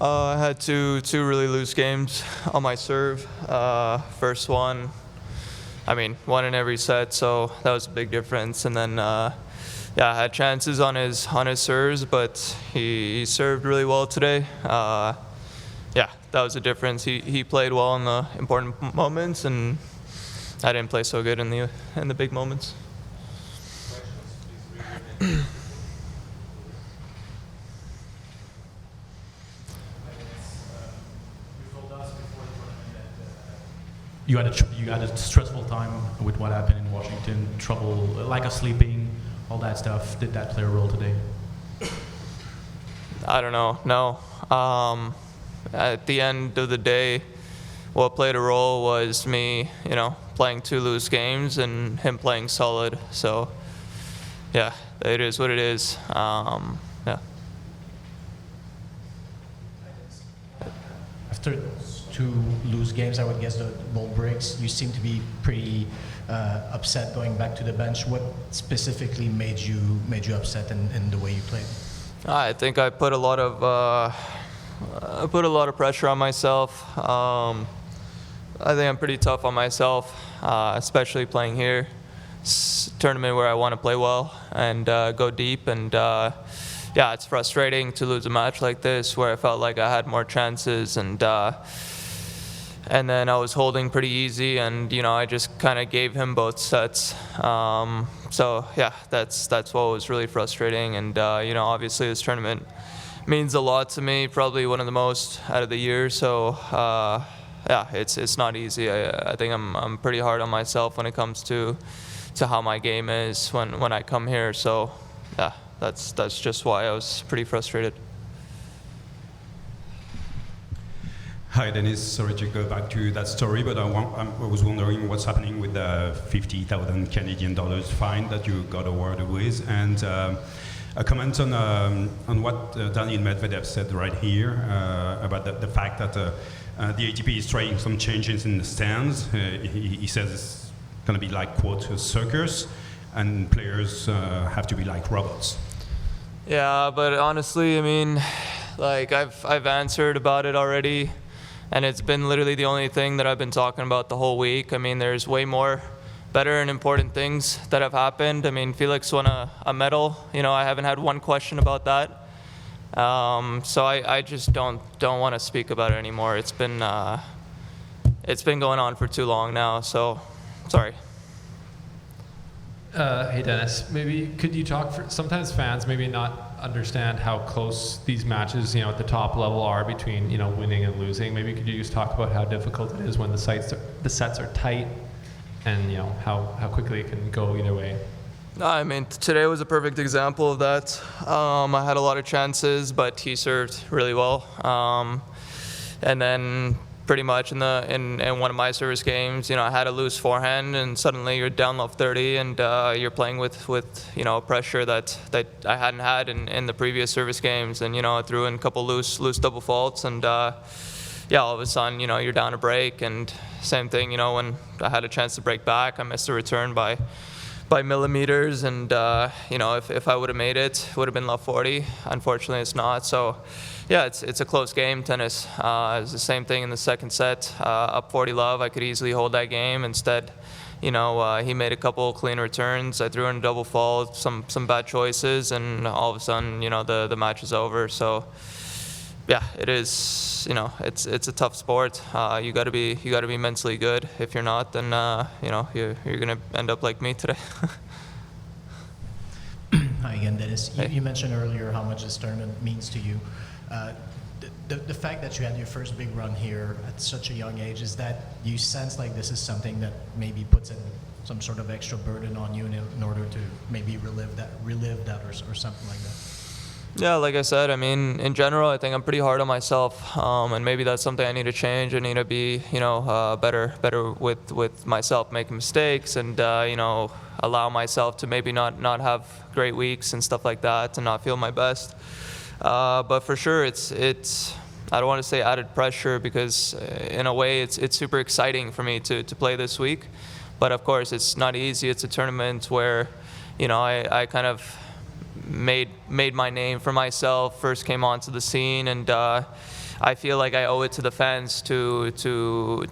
I had two really loose games on my serve. First one, one in every set, so that was a big difference. And then, I had chances on his serves, but he served really well today. That was a difference. He played well in the important moments, and I didn't play so good in the big moments. You had a stressful time with what happened in Washington, trouble, lack of sleeping, all that stuff. Did that play a role today? I don't know. No. At the end of the day, what played a role was me, playing two loose games and him playing solid. So, yeah, it is what it is. After two loose games, I would guess the ball breaks. You seem to be pretty upset going back to the bench. What specifically made you upset in the way you played? I think I put a lot of pressure on myself. I think I'm pretty tough on myself, especially playing here. It's a tournament where I want to play well and go deep. And it's frustrating to lose a match like this where I felt like I had more chances. And then I was holding pretty easy, and I just kind of gave him both sets. That's what was really frustrating. And obviously this tournament means a lot to me, probably one of the most out of the year. So it's not easy. I think I'm pretty hard on myself when it comes to how my game is when I come here. So that's just why I was pretty frustrated. Hi, Denis. Sorry to go back to that story, but I was wondering what's happening with the 50,000 Canadian dollars fine that you got awarded with, and a comment on what Daniil Medvedev said right here about the fact that the ATP is trying some changes in the stands. He says it's going to be like, quote, a circus, and players have to be like robots. Yeah, but honestly, I've answered about it already. And it's been literally the only thing that I've been talking about the whole week. There's way more better and important things that have happened. Felix won a medal. I haven't had one question about that. So I just don't want to speak about it anymore. It's been going on for too long now. So, sorry. Hey Denis, maybe could you talk sometimes fans maybe not understand how close these matches, at the top level are between, winning and losing. Maybe could you just talk about how difficult it is when the sets are tight and, how quickly it can go either way? Today was a perfect example of that. I had a lot of chances, but he served really well. And then pretty much in one of my service games, I had a loose forehand, and suddenly you're down love 30, and you're playing with pressure that I hadn't had in the previous service games, and I threw in a couple loose double faults, and all of a sudden you're down a break, and same thing when I had a chance to break back, I missed a return by millimeters, and if I would have made it would have been love 40. Unfortunately, it's not. So. Yeah, it's a close game, tennis. It's the same thing in the second set. Up 40 love, I could easily hold that game. Instead, he made a couple clean returns. I threw in a double fault, some bad choices, and all of a sudden, the match is over. So, yeah, it is. It's a tough sport. You got to be mentally good. If you're not, then you're gonna end up like me today. Hi again, Denis. You mentioned earlier how much this tournament means to you. The fact that you had your first big run here at such a young age, is that you sense like this is something that maybe puts in some sort of extra burden on you in order to maybe relive that or something like that? Yeah, like I said, in general, I think I'm pretty hard on myself, and maybe that's something I need to change. I need to be, better with myself, making mistakes, and allow myself to maybe not have great weeks and stuff like that, and not feel my best. But for sure, it's I don't want to say added pressure, because in a way it's super exciting for me to play this week. But of course, it's not easy. It's a tournament where, I kind of made my name for myself, first came onto the scene, and I feel like I owe it to the fans to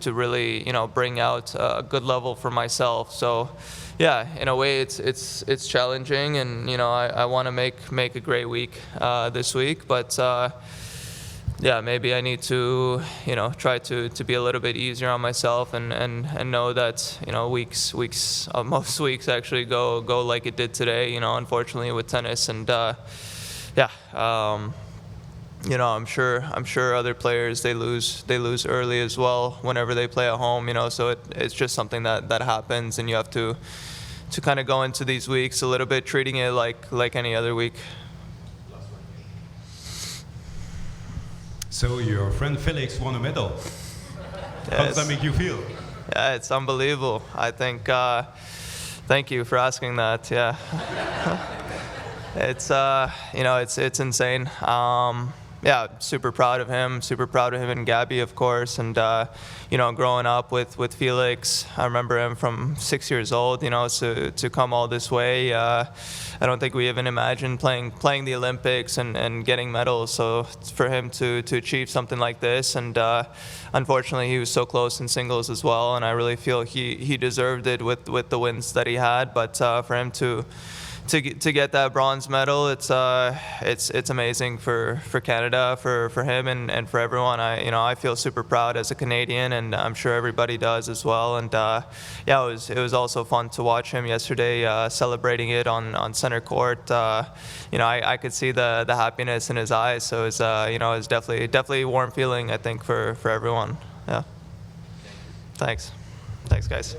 really, you know, bring out a good level for myself. So, yeah, in a way, it's challenging, and you know, I want to make a great week this week, but. Yeah, maybe I need to, you know, try to be a little bit easier on myself and know that, you know, most weeks actually go like it did today, you know, unfortunately with tennis. And yeah, you know, I'm sure other players, they lose early as well whenever they play at home, you know, so it's just something that happens, and you have to kind of go into these weeks a little bit treating it like any other week. So your friend Felix won a medal. How does that make you feel? Yeah, it's unbelievable. I think, thank you for asking that, yeah. It's, you know, it's insane. Yeah, super proud of him and Gabby, of course, and, you know, growing up with Felix, I remember him from 6 years old, you know, to come all this way. I don't think we even imagined playing the Olympics and getting medals, so for him to achieve something like this, and unfortunately he was so close in singles as well, and I really feel he deserved it with the wins that he had, but for him to get that bronze medal, it's amazing for Canada, for him and for everyone. I feel super proud as a Canadian, and I'm sure everybody does as well. And yeah, it was also fun to watch him yesterday celebrating it on center court. You know, I could see the happiness in his eyes. So it's you know, it's definitely a warm feeling, I think, for everyone. Yeah. Thanks, guys.